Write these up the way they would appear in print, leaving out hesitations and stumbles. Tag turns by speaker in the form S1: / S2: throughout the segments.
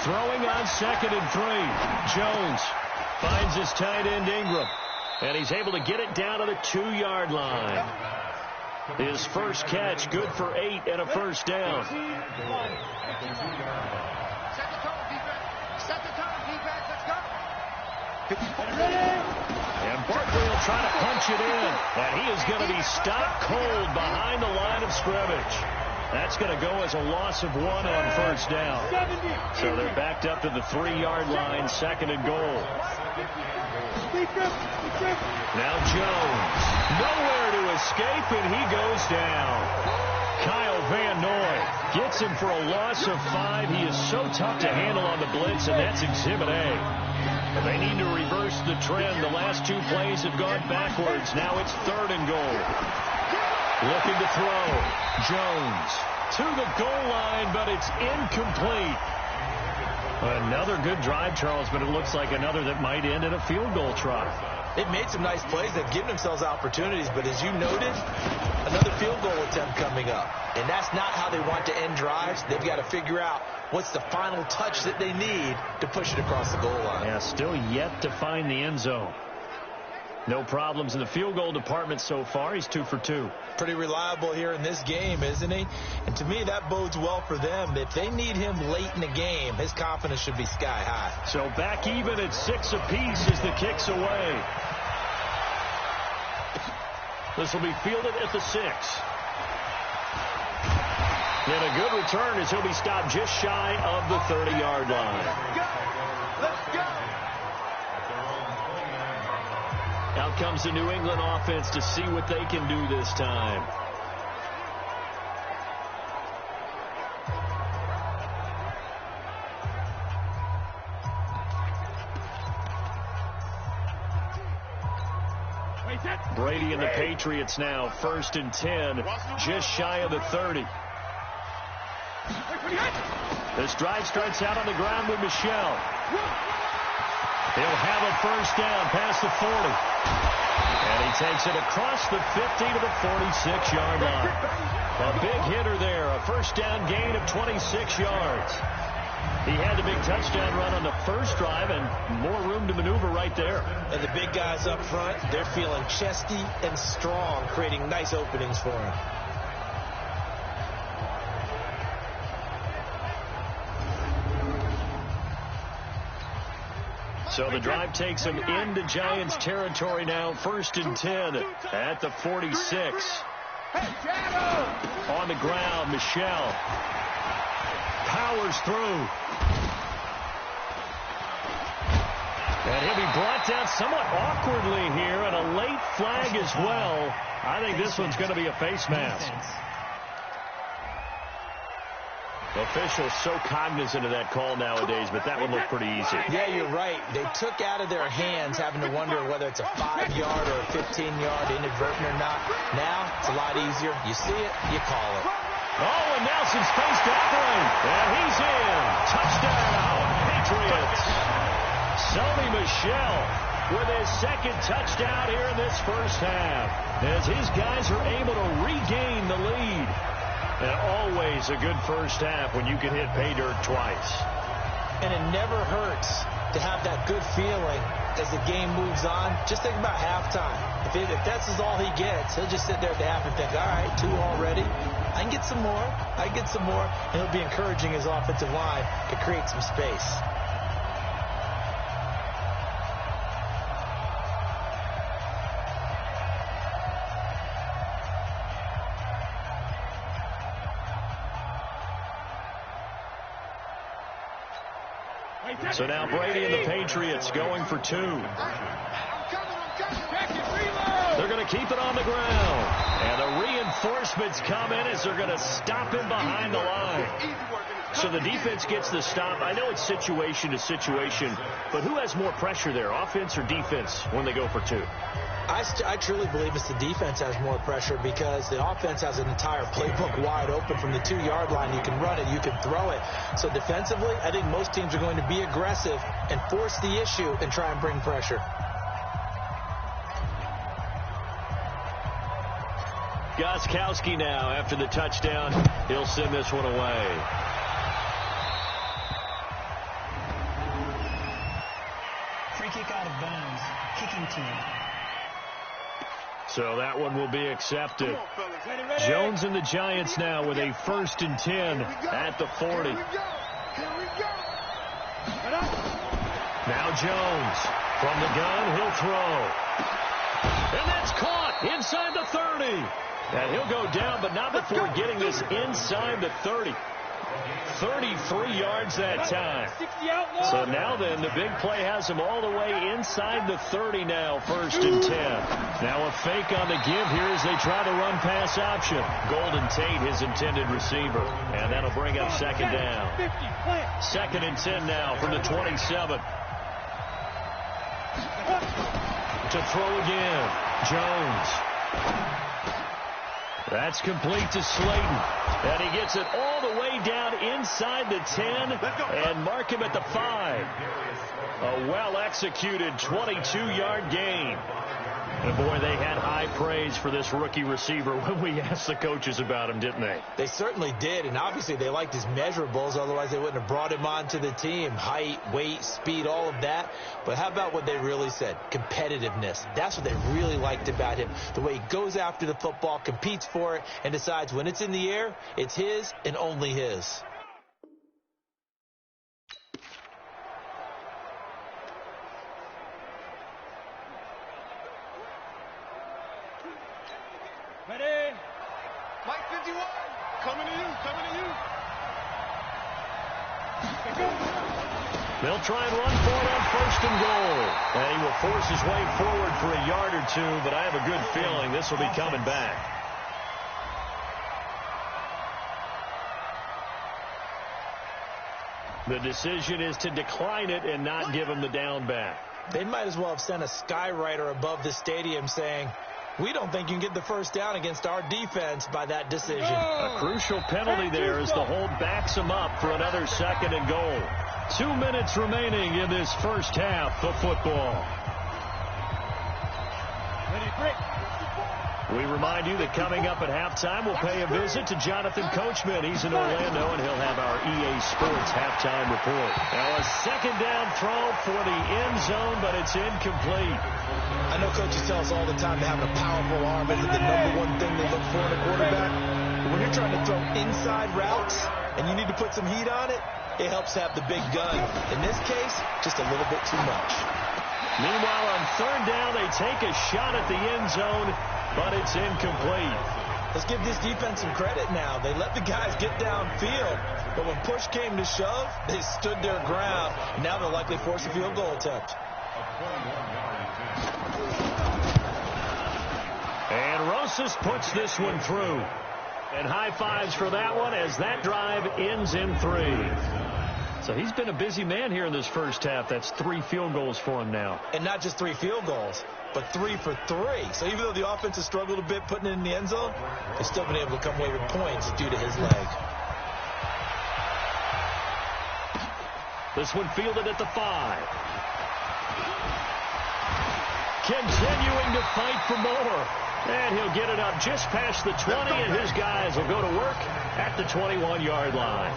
S1: Throwing on 2nd and 3. Jones finds his tight end Ingram. And he's able to get it down to the 2-yard line. His first catch, good for 8 and a first down.
S2: Set the tone, defense. Set the tone, defense. Let's go.
S1: And Barkley will try to punch it in. And he is going to be stopped cold behind the line of scrimmage. That's going to go as a loss of 1 on first down. So they're backed up to the 3-yard line, 2nd and goal. Now Jones, nowhere to escape, and he goes down. Kyle Van Noy gets him for a loss of 5. He is so tough to handle on the blitz, and that's Exhibit A. But they need to reverse the trend. The last 2 plays have gone backwards. Now it's 3rd and goal. Looking to throw. Jones to the goal line, but it's incomplete. Another good drive, Charles, but it looks like another that might end in a field goal try.
S3: They've made some nice plays. They've given themselves opportunities, but as you noted, another field goal attempt coming up. And that's not how they want to end drives. They've got to figure out what's the final touch that they need to push it across the goal line.
S1: Yeah, still yet to find the end zone. No problems in the field goal department so far. He's 2 for 2.
S3: Pretty reliable here in this game, isn't he? And to me, that bodes well for them. If they need him late in the game, his confidence should be sky high.
S1: So back even at 6 apiece as the kick's away. This will be fielded at the 6. And a good return as he'll be stopped just shy of the 30-yard line.
S2: Let's go.
S1: Out comes the New England offense to see what they can do this time. Brady and the Patriots now, 1st and 10, just shy of the 30. This drive starts out on the ground with Michel. He'll have a first down past the 40. And he takes it across the 50 to the 46-yard line. A big hitter there, a first down gain of 26 yards. He had the big touchdown run on the first drive and more room to maneuver right there.
S3: And the big guys up front, they're feeling chesty and strong, creating nice openings for him.
S1: So the drive takes him into Giants territory now, 1st and 10 at the 46. On the ground, Michel powers through. And he'll be brought down somewhat awkwardly here, and a late flag as well. I think this one's going to be a face mask. Officials so cognizant of that call nowadays, but that one looked pretty easy.
S3: Yeah, you're right. They took out of their hands having to wonder whether it's a 5-yard or a 15-yard inadvertent or not. Now, it's a lot easier. You see it, you call it.
S1: Oh, and Nelson's face tackling. And he's in. Touchdown, Patriots. Sony Michel with his 2nd touchdown here in this first half, as his guys are able to regain the lead. And always a good first half when you can hit pay dirt twice.
S3: And it never hurts to have that good feeling as the game moves on. Just think about halftime. If that's all he gets, he'll just sit there at the half and think, all right, 2 already. I can get some more. I can get some more. And he'll be encouraging his offensive line to create some space.
S1: So now Brady and the Patriots going for 2. They're going to keep it on the ground. And the reinforcements come in as they're going to stop him behind the line. So the defense gets the stop. I know it's situation to situation, but who has more pressure there, offense or defense, when they go for 2?
S3: I truly believe it's the defense has more pressure because the offense has an entire playbook wide open from the 2-yard line. You can run it, you can throw it. So defensively, I think most teams are going to be aggressive and force the issue and try and bring pressure.
S1: Gostkowski now after the touchdown. He'll send this one away. So that one will be accepted. Jones and the Giants now with a 1st and 10 at the 40. Now Jones from the gun. He'll throw. And that's caught inside the 30. And he'll go down, but not before getting this inside the 30. 33 yards that time. So now then, the big play has him all the way inside the 30 now, 1st and 10. Now a fake on the give here as they try to run pass option. Golden Tate, his intended receiver. And that'll bring up 2nd down. 2nd and 10 now from the 27. To throw again. Jones. That's complete to Slayton. And he gets it all the way down inside the 10 and mark him at the 5. A well-executed 22-yard gain. And boy, they had high praise for this rookie receiver when we asked the coaches about him, didn't they?
S3: They certainly did, and obviously they liked his measurables, otherwise they wouldn't have brought him onto the team. Height, weight, speed, all of that. But how about what they really said? Competitiveness. That's what they really liked about him. The way he goes after the football, competes for it, and decides when it's in the air, it's his and only his.
S2: Ready? Mike 51, coming to you, coming to you.
S1: They'll try and run for it on 1st and goal. And he will force his way forward for a yard or two, but I have a good feeling this will be coming back. The decision is to decline it and not give him the down back.
S3: They might as well have sent a skywriter above the stadium saying, "We don't think you can get the 1st down against our defense by that decision."
S1: A crucial penalty there as the hold backs him up for another 2nd and goal. 2 minutes remaining in this 1st half of football.
S2: Ready, break.
S1: We remind you that coming up at halftime, we'll pay a visit to Jonathan Coachman. He's in Orlando, and he'll have our EA Sports halftime report. Now a 2nd down throw for the end zone, but it's incomplete.
S3: I know coaches tell us all the time that having a powerful arm isn't the #1 thing they look for in a quarterback. But when you're trying to throw inside routes and you need to put some heat on it, it helps to have the big gun. In this case, just a little bit too much.
S1: Meanwhile, on 3rd down, they take a shot at the end zone, but it's incomplete.
S3: Let's give this defense some credit now. They let the guys get downfield, but when push came to shove, they stood their ground, and now they'll likely force a field goal attempt.
S1: And Rosas puts this one through. And high fives for that one as that drive ends in 3. So he's been a busy man here in this 1st half. That's 3 field goals for him now.
S3: And not just 3 field goals, but 3 for 3. So even though the offense has struggled a bit putting it in the end zone, they've still been able to come away with points due to his leg.
S1: This one fielded at the 5. Continuing to fight for more. And he'll get it up just past the 20, and his guys will go to work at the 21-yard line.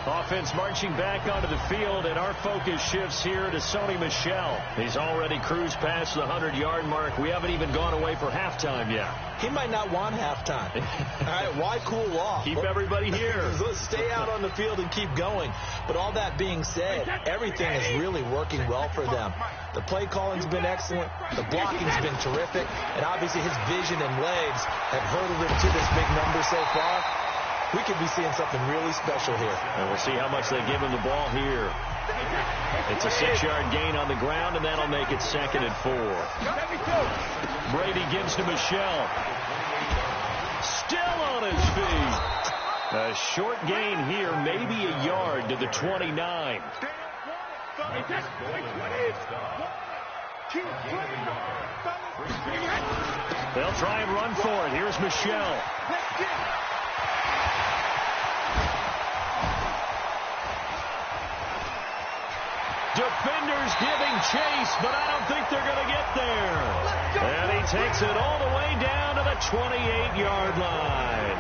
S1: Offense marching back onto the field, and our focus shifts here to Sony Michel. He's already cruised past the 100-yard mark. We haven't even gone away for halftime yet.
S3: He might not want halftime. All right, why cool off?
S1: Keep everybody here.
S3: Let's stay out on the field and keep going. But all that being said, everything is really working well for them. The play calling's been excellent. The blocking's been terrific. And obviously his vision and legs have hurdled him to this big number so far. We could be seeing something really special here.
S1: And we'll see how much they give him the ball here. It's a 6-yard gain on the ground, and that'll make it 2nd and 4. Brady gives to Michel. Still on his feet. A short gain here, maybe a yard to the 29. They'll try and run for it. Here's Michel. Defenders giving chase, but I don't think they're going to get there. And he takes it all the way down to the 28-yard line.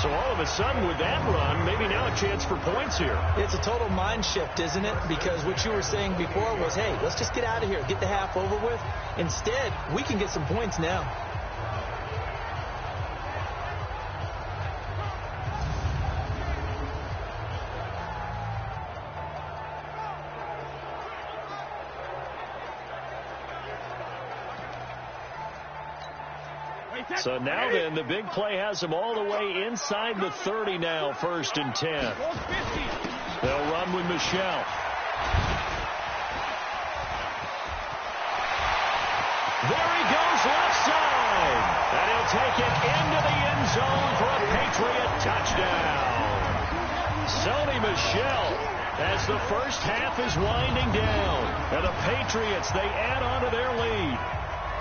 S1: So all of a sudden with that run, maybe now a chance for points here.
S3: It's a total mind shift, isn't it? Because what you were saying before was, hey, let's just get out of here, get the half over with. Instead, we can get some points now.
S1: So now then, the big play has them all the way inside the 30 now, 1st and 10. They'll run with Michelle. There he goes, left side. And he'll take it into the end zone for a Patriot touchdown. Sony Michel, as the first half is winding down. And the Patriots, they add on to their lead.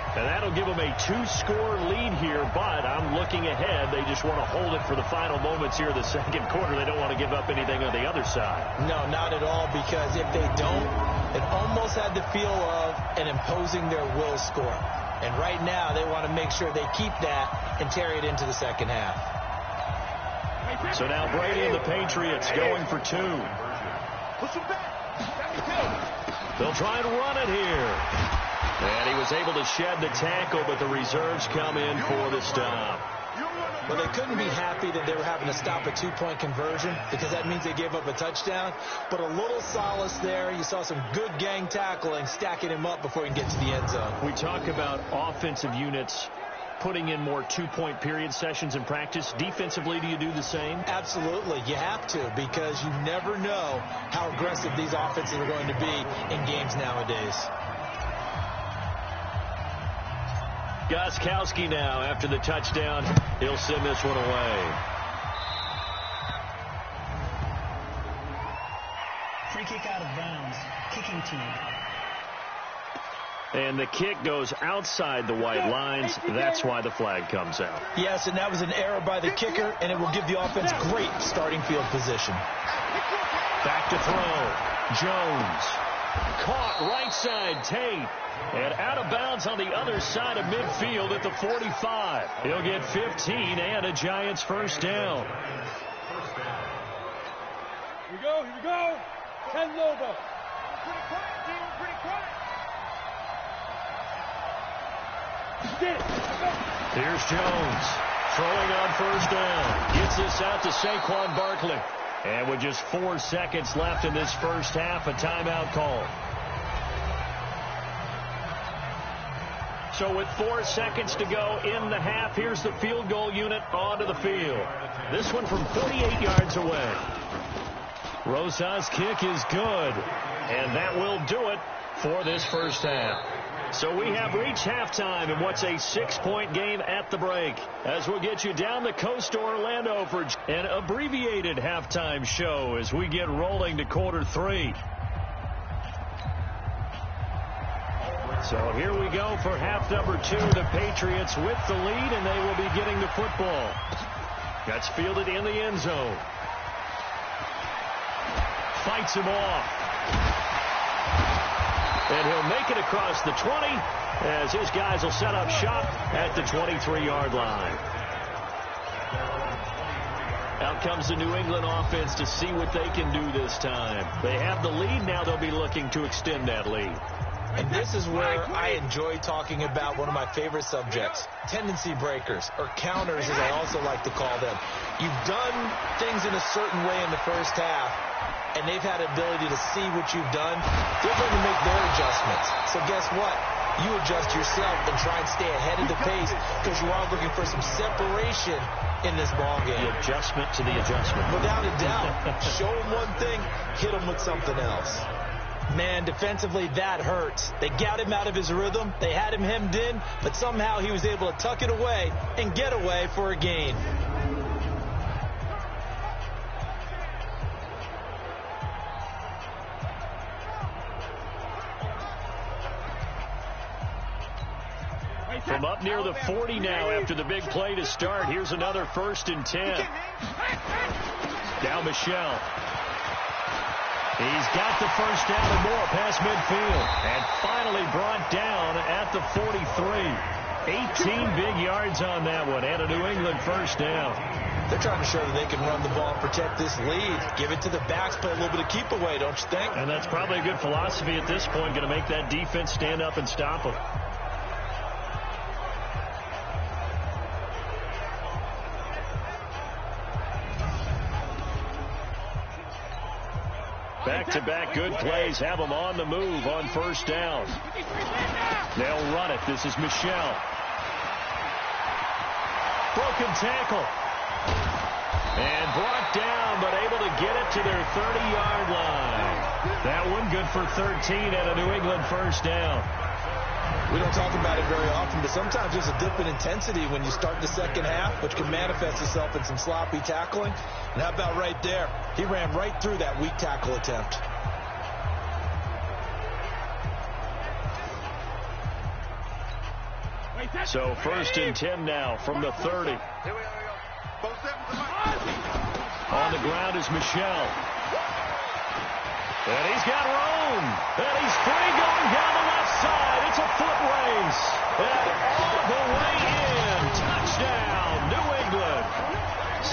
S1: And that'll give them a 2-score lead here, but I'm looking ahead. They just want to hold it for the final moments here of the second quarter. They don't want to give up anything on the other side.
S3: No, not at all, because if they don't, it almost had the feel of an imposing their will score. And right now, they want to make sure they keep that and carry it into the second half.
S1: So now Brady and the Patriots going for 2. They'll try and run it here. And he was able to shed the tackle, but the reserves come in for the stop.
S3: Well, they couldn't be happy that they were having to stop a 2-point conversion because that means they gave up a touchdown. But a little solace there. You saw some good gang tackling, stacking him up before he can get to the end zone.
S1: We talk about offensive units putting in more 2-point period sessions in practice. Defensively, do you do the same?
S3: Absolutely. You have to, because you never know how aggressive these offenses are going to be in games nowadays.
S1: Gostkowski now, after the touchdown, he'll send this one away.
S4: Free kick out of bounds. Kicking team.
S1: And the kick goes outside the white lines. That's why the flag comes out.
S3: Yes, and that was an error by the kicker, and it will give the offense great starting field position.
S1: Back to throw. Jones. Caught right side, Tate. And out of bounds on the other side of midfield at the 45. He'll get 15 and a Giants first down.
S5: Here we go. 10 Lobo.
S1: Here's Jones. Throwing on first down. Gets this out to Saquon Barkley. And with just 4 seconds left in this first half, a timeout call. So with 4 seconds to go in the half, here's the field goal unit onto the field. This one from 48 yards away. Rosa's kick is good. And that will do it for this first half. So we have reached halftime in what's a 6-point game at the break. As we'll get you down the coast to Orlando for an abbreviated halftime show as we get rolling to quarter 3. So here we go for half number 2. The Patriots with the lead, and they will be getting the football. That's fielded in the end zone. Fights him off. And he'll make it across the 20 as his guys will set up shop at the 23-yard line. Out comes the New England offense to see what they can do this time. They have the lead. Now they'll be looking to extend that lead.
S3: And this is where I enjoy talking about one of my favorite subjects, tendency breakers, or counters as I also like to call them. You've done things in a certain way in the first half, and they've had ability to see what you've done. They're going to make their adjustments. So guess what? You adjust yourself and try and stay ahead of the pace because you are looking for some separation in this ball game.
S1: The adjustment to the adjustment.
S3: Without a doubt. Show them one thing, hit them with something else. Man, defensively, that hurts. They got him out of his rhythm. They had him hemmed in, but somehow he was able to tuck it away and get away for a gain.
S1: From up near the 40 now after the big play to start. Here's another 1st and 10. Now Michel. He's got the first down and more past midfield. And finally brought down at the 43. 18 big yards on that one and a New England first down.
S3: They're trying to show that they can run the ball and protect this lead. Give it to the backs, play a little bit of keep away, don't you think?
S1: And that's probably a good philosophy at this point, going to make that defense stand up and stop them. Back-to-back good plays have them on the move on first down. They'll run it. This is Michel. Broken tackle. And brought down, but able to get it to their 30-yard line. That one good for 13 at a New England first down.
S3: We don't talk about it very often, but sometimes there's a dip in intensity when you start the second half, which can manifest itself in some sloppy tackling. And how about right there? He ran right through that weak tackle attempt.
S1: So first and 10 now from the 30. On the ground is Michel. And he's got room. And he's free going down the left side. It's a foot race. And all the way in. Touchdown, New England.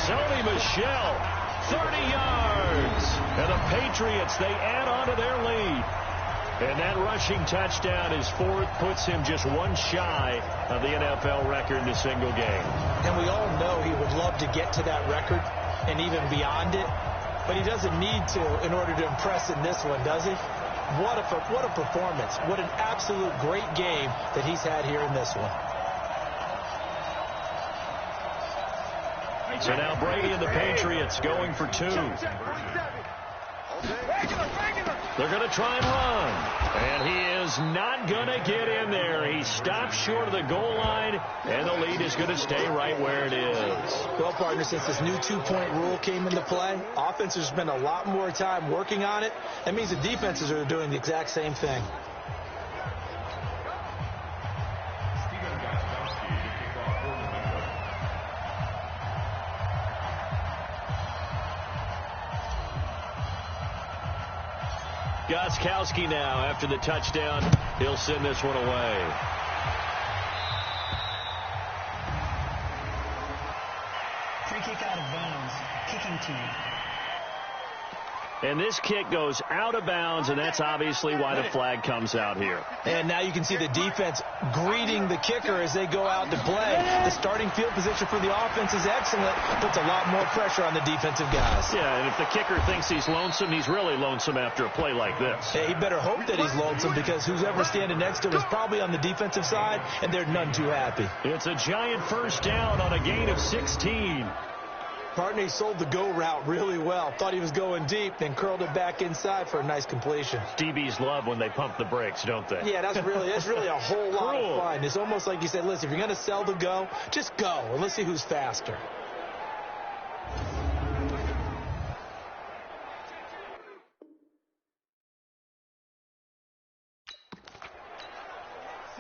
S1: Sony Michel, 30 yards. And the Patriots, they add on to their lead. And that rushing touchdown is fourth, puts him just one shy of the NFL record in a single game.
S3: And we all know he would love to get to that record and even beyond it. But he doesn't need to in order to impress in this one, does he? What a performance. What an absolute great game that he's had here in this one.
S1: So now Brady and the Patriots going for two. They're going to try and run. And he is not going to get in there. He stops short of the goal line, and the lead is going to stay right where it is.
S3: Well, partner, since this new two-point rule came into play, offenses spend a lot more time working on it. That means the defenses are doing the exact same thing.
S1: Gostkowski now, after the touchdown, he'll send this one away.
S4: Free kick out of bounds. Kicking team.
S1: And this kick goes out of bounds, and that's obviously why the flag comes out here.
S3: And now you can see the defense greeting the kicker as they go out to play. The starting field position for the offense is excellent. Puts a lot more pressure on the defensive guys.
S1: Yeah, and if the kicker thinks he's lonesome, he's really lonesome after a play like this.
S3: Hey, he better hope that he's lonesome, because whoever's standing next to him is probably on the defensive side, and they're none too happy.
S1: It's a giant first down on a gain of 16.
S3: Partner, he sold the go route really well. Thought he was going deep, then curled it back inside for a nice completion.
S1: DBs love when they pump the brakes, don't they?
S3: Yeah, that's really a whole lot of fun. It's almost like you said, listen, if you're going to sell the go, just go, and let's see who's faster.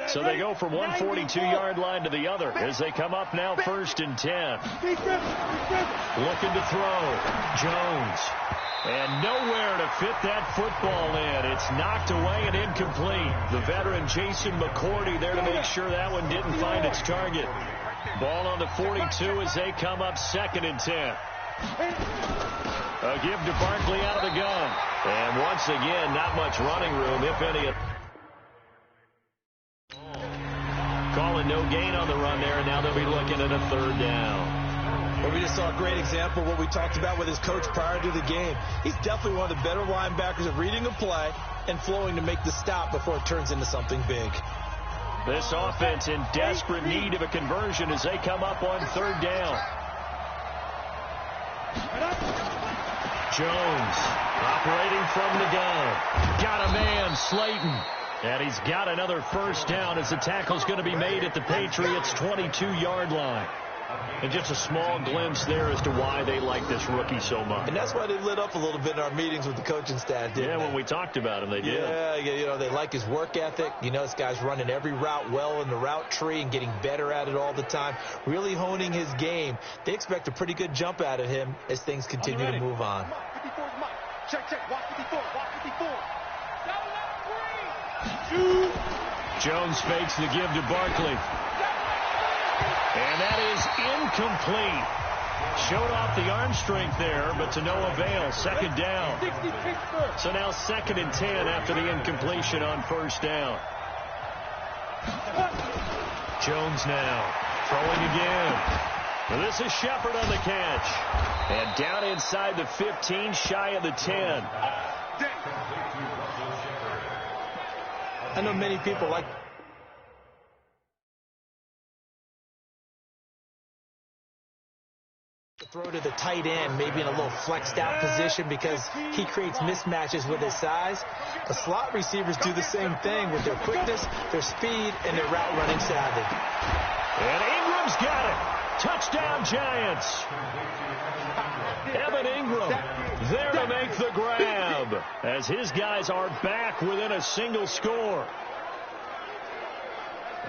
S1: So they go from one 42-yard line to the other as they come up now first and 10. Looking to throw. Jones. And nowhere to fit that football in. It's knocked away and incomplete. The veteran Jason McCourty there to make sure that one didn't find its target. Ball on the 42 as they come up second and 10. A give to Barkley out of the gun. And once again, not much running room, if any. Calling no gain on the run there, and now they'll be looking at a third down.
S3: Well, we just saw a great example of what we talked about with his coach prior to the game. He's definitely one of the better linebackers at reading a play and flowing to make the stop before it turns into something big.
S1: This offense in desperate need of a conversion as they come up on third down. Jones operating from the gun. Got a man, Slayton. And he's got another first down as the tackle's going to be made at the Patriots' 22-yard line. And just a small glimpse there as to why they like this rookie so much.
S3: And that's why they lit up a little bit in our meetings with the coaching staff, didn't they?
S1: When we talked about him, they did.
S3: Yeah, you know, they like his work ethic. You know, this guy's running every route well in the route tree and getting better at it all the time, really honing his game. They expect a pretty good jump out of him as things continue to move on.
S2: Check, walk 54, walk 54.
S1: Jones fakes the give to Barkley. And that is incomplete. Showed off the arm strength there, but to no avail. Second down. So now 2nd and 10 after the incompletion on first down. Jones now throwing again. Well, this is Shepard on the catch. And down inside the 15, shy of the 10.
S3: I know many people like to throw to the tight end, maybe in a little flexed out position because he creates mismatches with his size. The slot receivers do the same thing with their quickness, their speed, and their route running savvy.
S1: And Ingram's got it. Touchdown, Giants. Evan Ingram there to make the grab as his guys are back within a single score.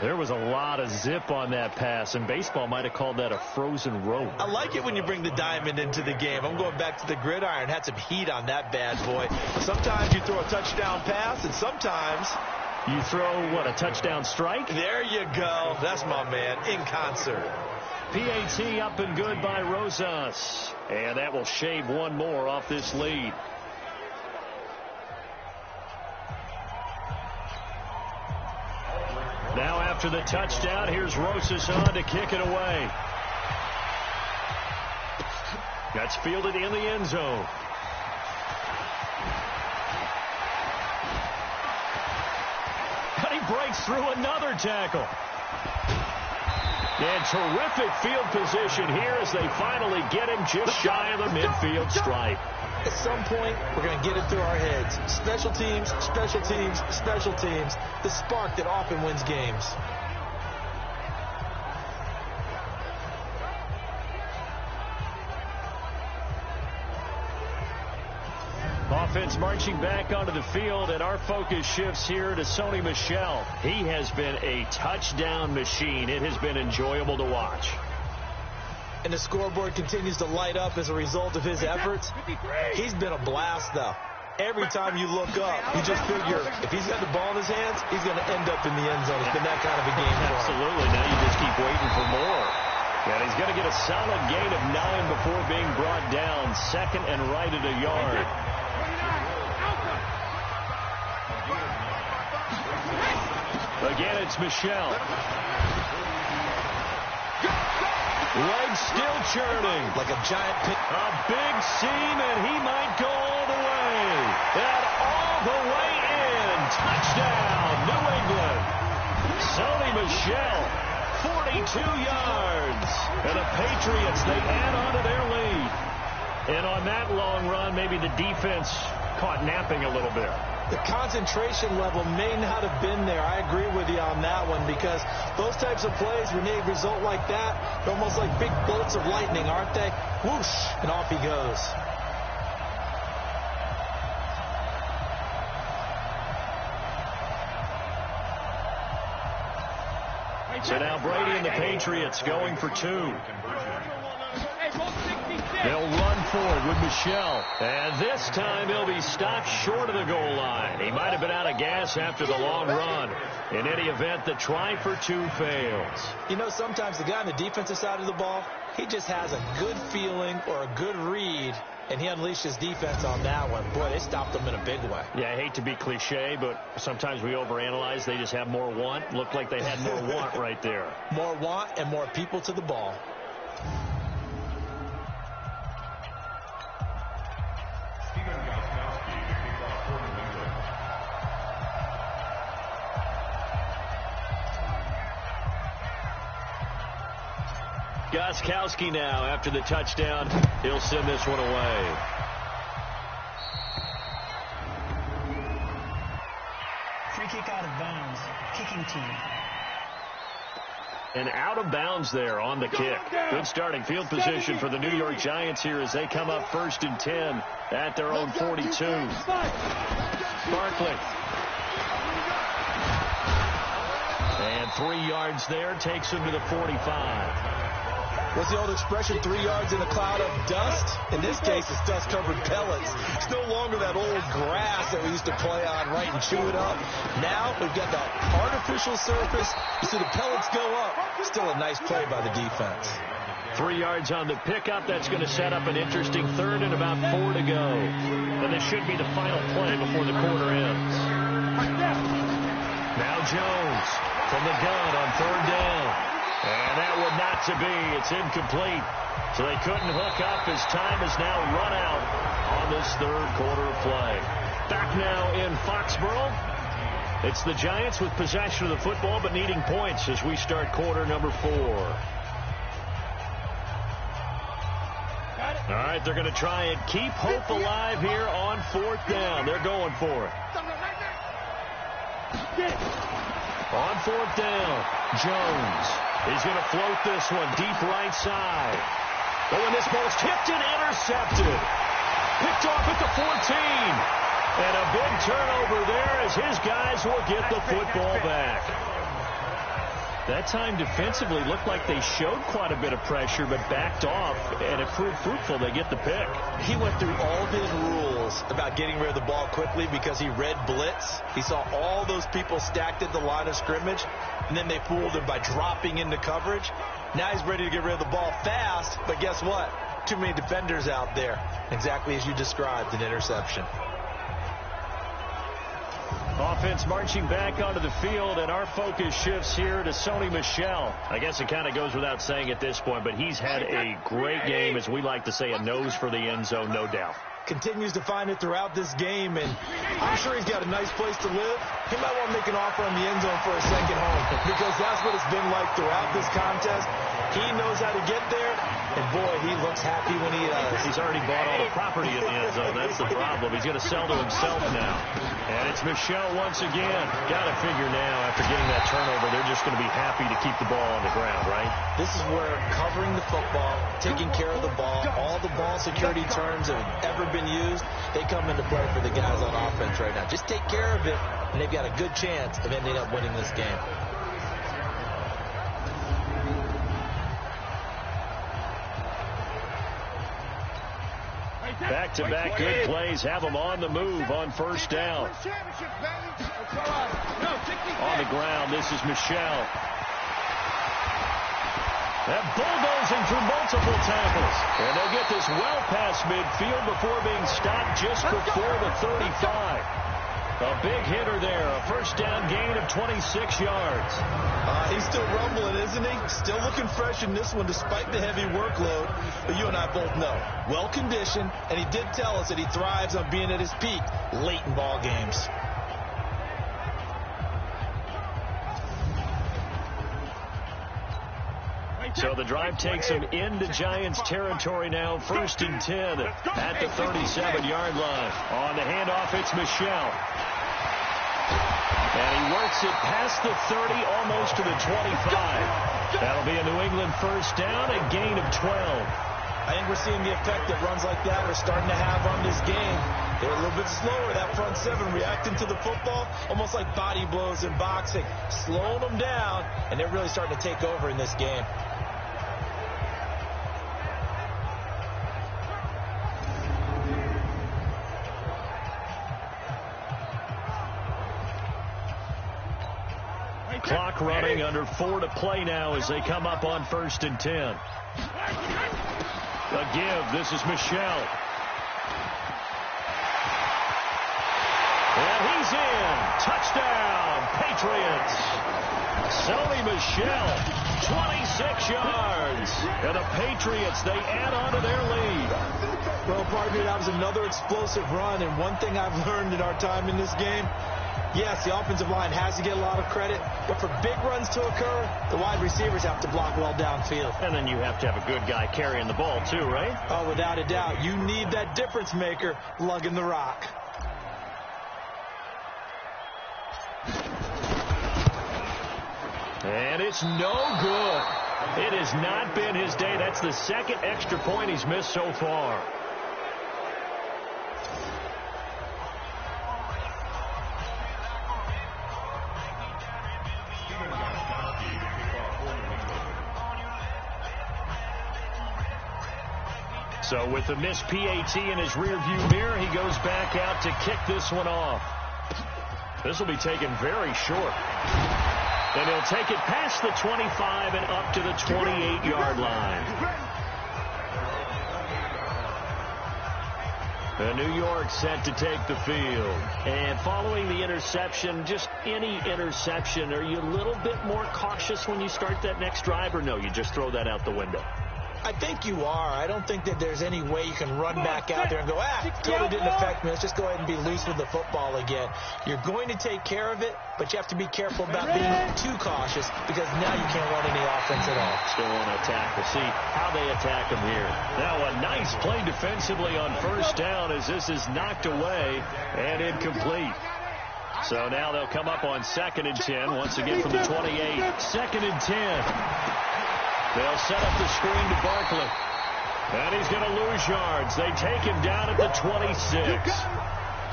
S1: There was a lot of zip on that pass, and baseball might have called that a frozen rope.
S3: I like it when you bring the diamond into the game. I'm going back to the gridiron. Had some heat on that bad boy. Sometimes you throw a touchdown pass, and sometimes
S1: you throw, what, a touchdown strike?
S3: There you go. That's my man, in concert.
S1: PAT up and good by Rosas. And that will shave one more off this lead. Now after the touchdown, here's Rosas on to kick it away. That's fielded in the end zone. But he breaks through another tackle. And terrific field position here as they finally get him just shy of the midfield stripe.
S3: At some point, we're going to get it through our heads. Special teams, special teams, special teams. The spark that often wins games.
S1: Offense marching back onto the field, and our focus shifts here to Sony Michel. He has been a touchdown machine. It has been enjoyable to watch.
S3: And the scoreboard continues to light up as a result of his efforts. He's been a blast, though. Every time you look up, you just figure if he's got the ball in his hands, he's going to end up in the end zone. It's been that kind of a game for him.
S1: Absolutely. Now you just keep waiting for more. And he's going to get a solid gain of 9 before being brought down. 2nd and right at a yard. Again, it's Michel. Legs still churning.
S3: Like a giant pit.
S1: A big seam, and he might go all the way. And all the way in. Touchdown, New England. Sony Michel, 42 yards. And the Patriots, they add on to their lead. And on that long run, maybe the defense caught napping a little bit.
S3: The concentration level may not have been there. I agree with you on that one because those types of plays, when they result like that, they're almost like big bolts of lightning, aren't they? Whoosh, and off he goes.
S1: So now Brady and the Patriots going for 2. They'll run forward with Michel. And this time he'll be stopped short of the goal line. He might have been out of gas after the long run. In any event, the try for 2 fails.
S3: You know, sometimes the guy on the defensive side of the ball, he just has a good feeling or a good read, and he unleashed his defense on that one. Boy, they stopped him in a big way.
S1: Yeah, I hate to be cliche, but sometimes we overanalyze. They just have more want. Looked like they had more want right there.
S3: More want and more people to the ball.
S1: Gostkowski now, after the touchdown, he'll send this one away.
S4: Free kick out of bounds. Kicking team.
S1: And out of bounds there on the kick. Good starting field position for the New York Giants here as they come up 1st and 10 at their own 42. Barkley. And 3 yards there takes him to the 45.
S3: What's the old expression, 3 yards in a cloud of dust? In this case, it's dust-covered pellets. It's no longer that old grass that we used to play on, right, and chew it up. Now we've got that artificial surface. You see the pellets go up. Still a nice play by the defense.
S1: 3 yards on the pickup. That's going to set up an interesting third and about 4 to go. And this should be the final play before the quarter ends. Now Jones from the gun on 3rd down. And that one not to be. It's incomplete. So they couldn't hook up as time has now run out on this 3rd quarter of play. Back now in Foxborough. It's the Giants with possession of the football but needing points as we start quarter number 4. All right, they're going to try and keep hope alive here on 4th down. They're going for it. On 4th down, Jones. He's going to float this one deep right side. Oh, and this ball's tipped and intercepted. Picked off at the 14. And a big turnover there as his guys will get the football back. That time defensively looked like they showed quite a bit of pressure but backed off, and it proved fruitful. They get the pick.
S3: He went through all of his rules about getting rid of the ball quickly because he read blitz. He saw all those people stacked at the line of scrimmage, and then they fooled him by dropping into coverage. Now he's ready to get rid of the ball fast, but guess what? Too many defenders out there. Exactly as you described, an interception.
S1: Offense marching back onto the field, and our focus shifts here to Sony Michel. I guess it kind of goes without saying at this point, but he's had a great game, as we like to say, a nose for the end zone, no doubt.
S3: Continues to find it throughout this game, and I'm sure he's got a nice place to live. He might want to make an offer on the end zone for a second home, because that's what it's been like throughout this contest. He knows how to get there, and boy, he looks happy when he does.
S1: He's already bought all the property in the end zone. That's the problem. He's going to sell to himself now. And it's Michel once again. Got to figure now, after getting that turnover, they're just going to be happy to keep the ball on the ground, right?
S3: This is where covering the football, taking care of the ball, all the ball security terms that have ever been used, they come into play for the guys on offense right now. Just take care of it, and they've got a good chance of ending up winning this game.
S1: Back-to-back good plays have them on the move on 1st down. On the ground, this is Michel. That bulldozing through multiple tackles. And they'll get this well past midfield before being stopped just before the 35. A big hitter there. A 1st down gain of 26 yards.
S3: He's still rumbling, isn't he? Still looking fresh in this one despite the heavy workload. But you and I both know, well-conditioned, and he did tell us that he thrives on being at his peak late in ball games.
S1: So the drive takes him into Giants territory now. 1st and 10 at the 37-yard line. On the handoff, it's Michel. And he works it past the 30, almost to the 25. That'll be a New England 1st down, a gain of 12.
S3: I think we're seeing the effect that runs like that are starting to have on this game. They're a little bit slower, that front 7, reacting to the football, almost like body blows in boxing, slowing them down, and they're really starting to take over in this game.
S1: Clock running, under 4 to play now as they come up on 1st and 10. A give. This is Michel. And he's in. Touchdown, Patriots. Sony Michel, 26 yards. And the Patriots, they add on to their lead.
S3: Well, partner, that was another explosive run. And one thing I've learned in our time in this game, yes, the offensive line has to get a lot of credit, but for big runs to occur, the wide receivers have to block well downfield.
S1: And then you have to have a good guy carrying the ball too, right?
S3: Oh, without a doubt. You need that difference maker lugging the rock.
S1: And it's no good. It has not been his day. That's the 2nd extra point he's missed so far. So with the missed PAT in his rearview mirror, he goes back out to kick this one off. This will be taken very short. And he'll take it past the 25 and up to the 28-yard line. New York set to take the field. And following the interception, just any interception, are you a little bit more cautious when you start that next drive, or no, you just throw that out the window?
S3: I think you are. I don't think that there's any way you can run back out there and go, totally didn't affect me. Let's just go ahead and be loose with the football again. You're going to take care of it, but you have to be careful about being too cautious because now you can't run any offense at all.
S1: Still want to attack. We'll see how they attack him here. Now a nice play defensively on first down as this is knocked away and incomplete. So now they'll come up on 2nd and 10 once again from the 28. 2nd and 10. They'll set up the screen to Barkley. And he's going to lose yards. They take him down at the 26.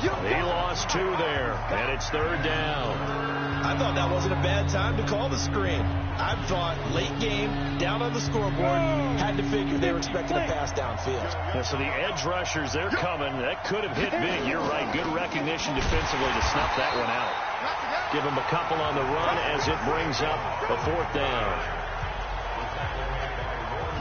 S1: He lost 2 there, and it's 3rd down.
S3: I thought that wasn't a bad time to call the screen. I thought late game, down on the scoreboard, had to figure they were expecting a pass downfield.
S1: Yeah, so the edge rushers, they're coming. That could have hit big. You're right. Good recognition defensively to snuff that one out. Give him a couple on the run as it brings up a 4th down.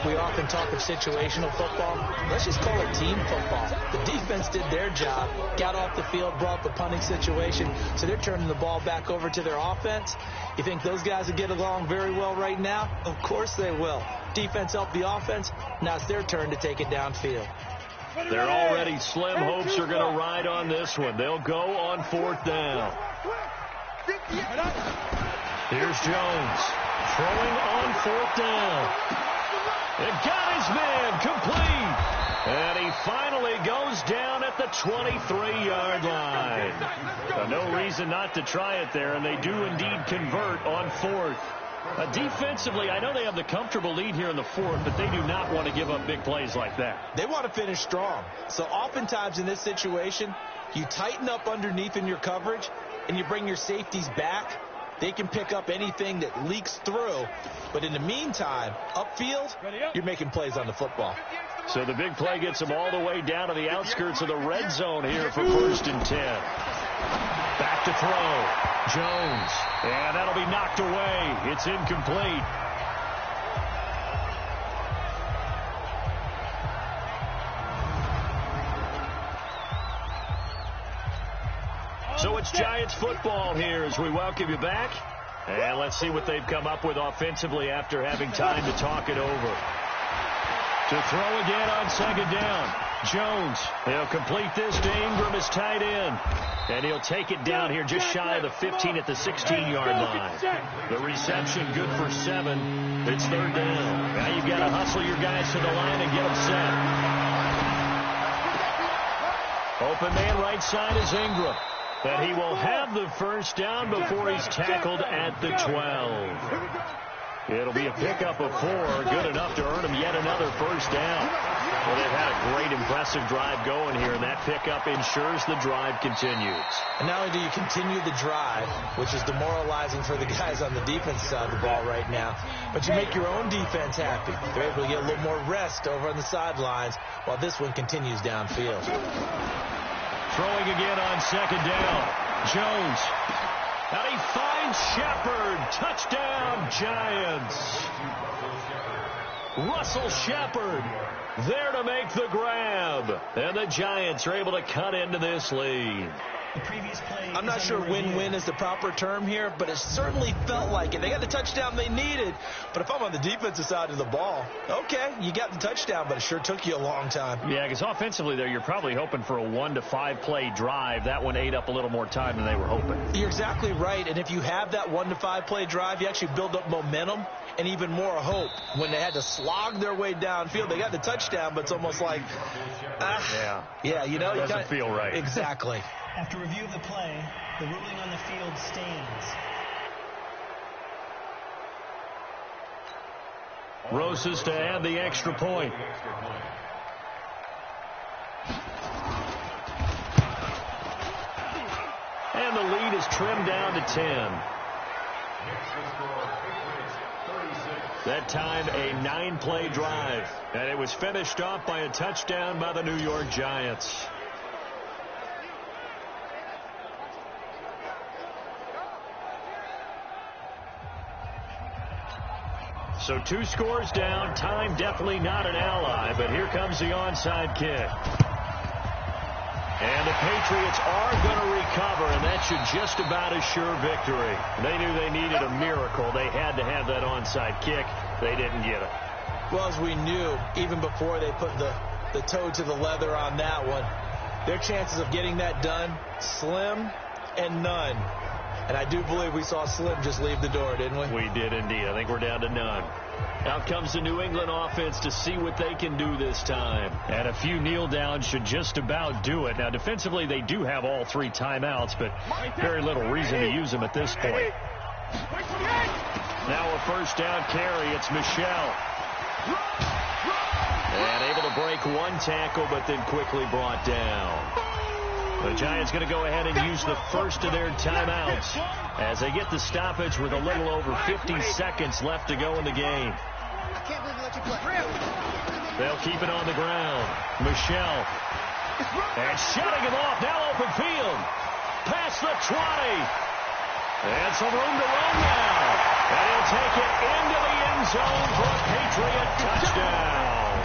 S3: We often talk of situational football. Let's just call it team football. The defense did their job, got off the field, brought the punting situation, so they're turning the ball back over to their offense. You think those guys will get along very well right now? Of course they will. Defense helped the offense. Now it's their turn to take it downfield.
S1: Their already slim hopes are going to ride on this one. They'll go on 4th down. Here's Jones throwing on 4th down. It got his man complete. And he finally goes down at the 23-yard line. No reason not to try it there, and they do indeed convert on 4th. Defensively, I know they have the comfortable lead here in the 4th, but they do not want to give up big plays like that.
S3: They want to finish strong. So oftentimes in this situation, you tighten up underneath in your coverage, and you bring your safeties back. They can pick up anything that leaks through. But in the meantime, upfield, you're making plays on the football.
S1: So the big play gets them all the way down to the outskirts of the red zone here for 1st and 10. Back to throw. Jones. And that'll be knocked away. It's incomplete. So it's Giants football here as we welcome you back. And let's see what they've come up with offensively after having time to talk it over. To throw again on 2nd down. Jones. He'll complete this to Ingram, his tight end. And he'll take it down here just shy of the 15 at the 16-yard line. The reception good for 7. It's 3rd down. Now you've got to hustle your guys to the line and get them set. Open man right side is Ingram. But he will have the 1st down before he's tackled at the 12. It'll be a pickup of 4, good enough to earn him yet another 1st down. Well, they've had a great, impressive drive going here, and that pickup ensures the drive continues.
S3: And not only do you continue the drive, which is demoralizing for the guys on the defense side of the ball right now, but you make your own defense happy. They're able to get a little more rest over on the sidelines while this one continues downfield.
S1: Throwing again on 2nd down. Jones. And he finds Shepard. Touchdown, Giants. Russell Shepard there to make the grab. And the Giants are able to cut into this lead.
S3: I'm not sure win-win is the proper term here, but it certainly felt like it. They got the touchdown they needed, but if I'm on the defensive side of the ball, okay, you got the touchdown, but it sure took you a long time.
S1: Yeah, because offensively there, you're probably hoping for a 1 to 5 play drive. That one ate up a little more time than they were hoping.
S3: You're exactly right, and if you have that 1 to 5 play drive, you actually build up momentum and even more hope. When they had to slog their way downfield, they got the touchdown, but it's almost like, yeah, you know,
S1: it doesn't feel right.
S3: Exactly.
S4: After review of the play, the ruling on the field stands.
S1: Rosas to add the extra point. And the lead is trimmed down to 10. That time a 9-play drive. And it was finished off by a touchdown by the New York Giants. So 2 scores down. Time definitely not an ally, but here comes the onside kick. And the Patriots are going to recover, and that should just about assure victory. They knew they needed a miracle. They had to have that onside kick. They didn't get it.
S3: Well, as we knew, even before they put the toe to the leather on that one, their chances of getting that done, slim and none. And I do believe we saw Slim just leave the door, didn't we?
S1: We did indeed. I think we're down to none. Out comes the New England offense to see what they can do this time. And a few kneel downs should just about do it. Now, defensively, they do have all 3 timeouts, but very little reason to use them at this point. Now a first down carry. It's Michelle. And able to break 1 tackle, but then quickly brought down. The Giants going to go ahead and use the first of their timeouts as they get the stoppage with a little over 50 seconds left to go in the game. They'll keep it on the ground. Michelle. And shutting him off. Now open field. Past the 20. And some room to run now. And he'll take it into the end zone for a Patriot touchdown.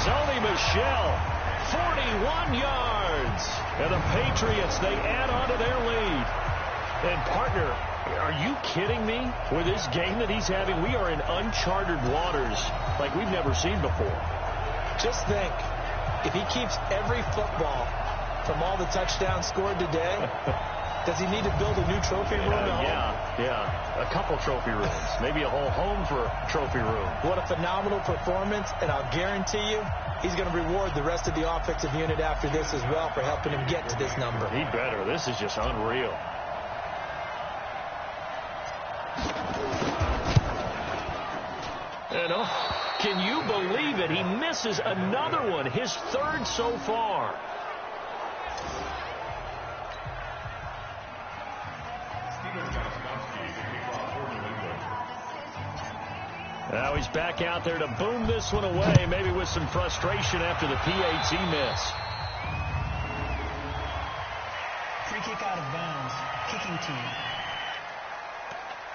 S1: Sony Michel, 41 yards. And the Patriots, they add on to their lead. And, partner, are you kidding me? With this game that he's having, we are in uncharted waters like we've never seen before.
S3: Just think, if he keeps every football from all the touchdowns scored today, does he need to build a new trophy room at home?
S1: Yeah. A couple trophy rooms. Maybe a whole home for a trophy room.
S3: What a phenomenal performance, and I'll guarantee you he's going to reward the rest of the offensive unit after this as well for helping him get to this number.
S1: He better. This is just unreal. And can you believe it? He misses another one, his 3rd so far. Now he's back out there to boom this one away, maybe with some frustration after the PAT miss.
S4: Free kick out of bounds. Kicking team.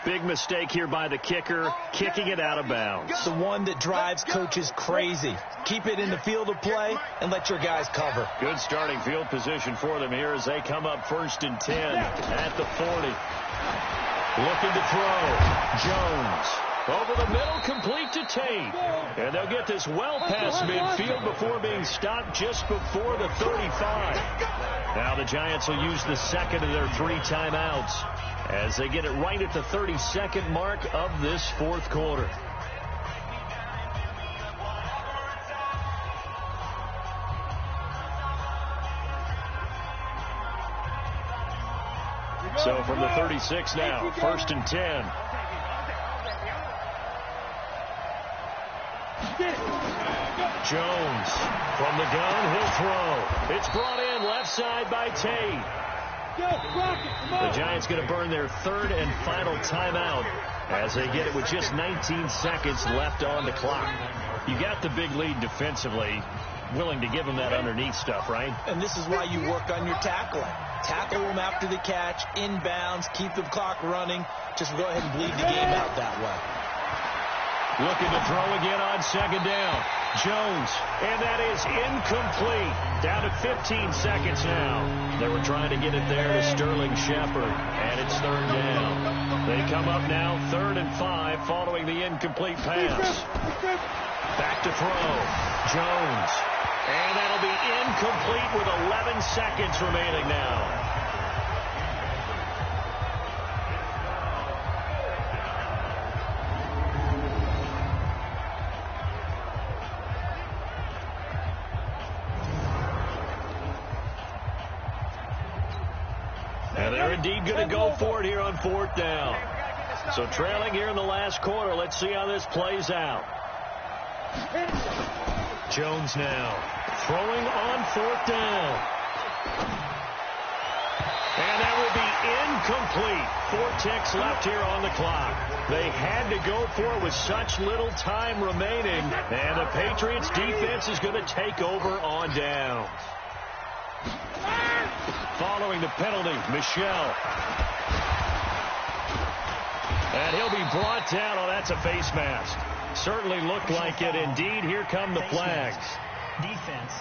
S1: Big mistake here by the kicker, kicking it out of bounds.
S3: The one that drives coaches crazy. Keep it in the field of play and let your guys cover.
S1: Good starting field position for them here as they come up 1st and 10 at the 40. Looking to throw. Jones. Over the middle, complete to Tate. And they'll get this well past midfield before being stopped just before the 35. Now the Giants will use the 2nd of their 3 timeouts as they get it right at the 32nd mark of this 4th quarter. So from the 36 now, 1st and 10. Jones from the gun, he'll throw. It's brought in left side by Tate. The Giants going to burn their 3rd and final timeout as they get it with just 19 seconds left on the clock. You got the big lead defensively, willing to give them that underneath stuff, right?
S3: And this is why you work on your tackling. Tackle them after the catch, inbounds, keep the clock running. Just go ahead and bleed the game out that way.
S1: Looking to throw again on 2nd down. Jones, and that is incomplete. Down to 15 seconds now. They were trying to get it there to Sterling Shepard, and it's 3rd down. They come up now 3rd and 5 following the incomplete pass. Back to throw. Jones, and that'll be incomplete with 11 seconds remaining now. And they're indeed going to go for it here on 4th down. So trailing here in the last quarter. Let's see how this plays out. Jones now throwing on 4th down. And that will be incomplete. 4 ticks left here on the clock. They had to go for it with such little time remaining. And the Patriots defense is going to take over on downs. Following the penalty, Michelle. And he'll be brought down. Oh, that's a face mask. Certainly looked like it. Indeed, here come the flags.
S4: Defense.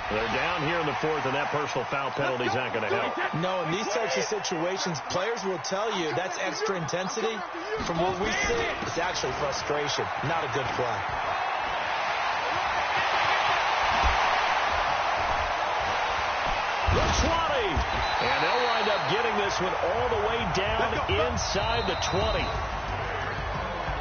S1: They're down here in the fourth, and that personal foul penalty is not going to help.
S3: No, in these types of situations, players will tell you that's extra intensity. From where we sit, it's actually frustration. Not a good play.
S1: The 20. And they'll wind up getting this one all the way down inside the 20.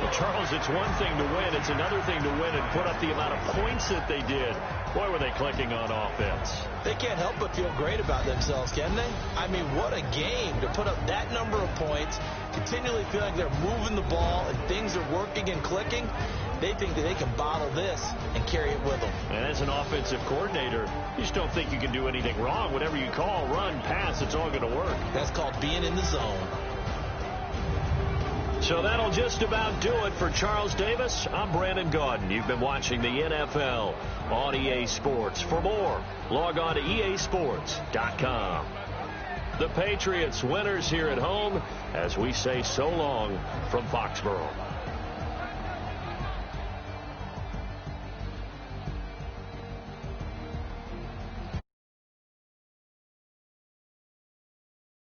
S1: Well, Charles, it's one thing to win. It's another thing to win and put up the amount of points that they did. Boy, were they clicking on offense.
S3: They can't help but feel great about themselves, can they? I mean, what a game to put up that number of points, continually feel like they're moving the ball and things are working and clicking. They think that they can bottle this and carry it with them.
S1: And as an offensive coordinator, you just don't think you can do anything wrong. Whatever you call, run, pass, it's all going to work.
S3: That's called being in the zone.
S1: So that'll just about do it for Charles Davis. I'm Brandon Gaudin. You've been watching the NFL on EA Sports. For more, log on to easports.com. The Patriots winners here at home as we say so long from Foxborough.